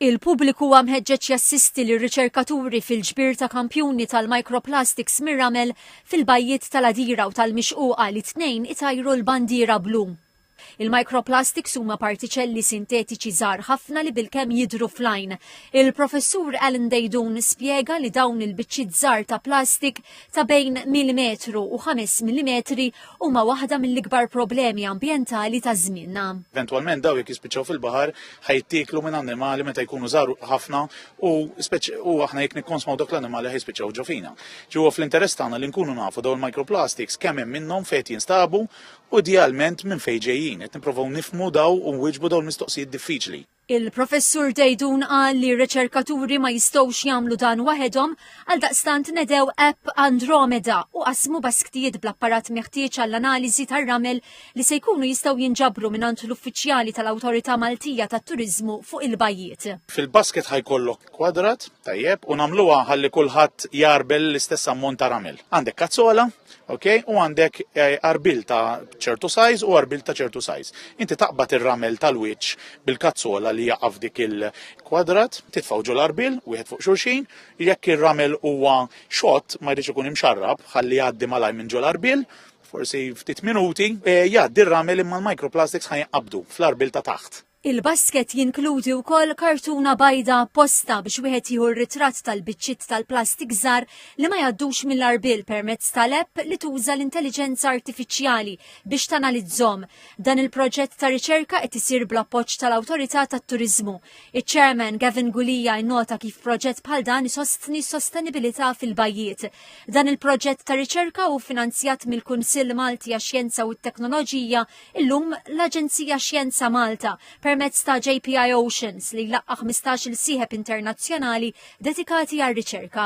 Il-pubbliku huwa mħeġġeġ jassisti lir-riċerkaturi fil-ġbir ta' kampjuni tal-microplastics mir-ramel fil-bajjiet tal-Adira u tal-Mixquqa li tnejn itajru l-bandiera blu. Il-microplastics huma partiċelli sintetiċi żgħar ħafna li bilkemm jidhru fl-għajn. Il-professur Alan Dejdun spjega li dawn il-biċċiet żgħar ta' plastik ta' bejn millimetru u 5 millimetri huma waħda mill-ikbar problemi ambjentali ta' żmienna. Eventwalment daw jekk jispiċċaw fil-baħar ħajtieklu minn annimali meta jkunu żgħar ħafna u aħna jekk nikkonsmaw dak l-annimali ħajspiċċaw ġofina. Ġewwa fl-interess tagħna li nkunu nafu dawn il-microplastics kemm hemm minnhom fejn jinstabu u idealment minn fejn ġejjin. Qed nippruvaw nifhmu daw u nwiġbu dawn mistoqsijiet diffiċli. Il-professur Dejdun qal li r-riċerkaturi ma jistgħux jagħmlu dan waħedhom għaldaqstant nedew app Andromeda u qasmu basktijiet bl-apparat meħtieġ għall-analiżi tar-ramel li se jkunu jistgħu jinġabru mingħand l-uffiċjali tal-Awtorità Maltija tat-Turiżmu fuq il-bajjiet. Fil-basket ħajkollok kwadrat tajjeb u nagħmluha ħalli kulħadd jarbel l-istess ammont ta' ramel. Għandek kazzola, okay, u għandek arbil ta' ċertu size u arbil ta' ċertu size. Inti taqbad ir-ramel tal-wiċċ bil-kazzola li jaqaf dik il-kwadrat, titfawġu l-arbil, wieħed fuq xulxin, jekk ir-ramel huwa xott ma jridx ikun imxarrab, ħalli jgħaddi malaj minn ġol arbil, forsi ftit minuti, jgħaddi r-ramel imma l-microplastics ħajqabdu fl-arbil ta' taħt. Il-basket jinkludi wkoll kartuna bajda posta biex wieħed jieħu r-ritratt tal-biċċiet tal-plastik żgħar li ma jgħaddux mill-arbil permezz tal-app li tuża l-intelligenza artifiċjali biex tanalizzhom. Dan il-proġett ta' riċerka qed isir bl-appoġġ tal-Awtorità tat-Turiżmu. Iċ-Chairman Gavin Gulija nnota kif proġett bħal dan isostni s-sostenibilità fil-bajjiet. Dan il-proġett ta' riċerka hu finanzjat mill-Kunsill Malti għax-Xjenza u t-Teknoloġija illum l-Aġenzija Xjenza Malta permezz ta' JPI Oceans li laqqa 15-il sieħeb internazzjonali dedikati għar-riċerka.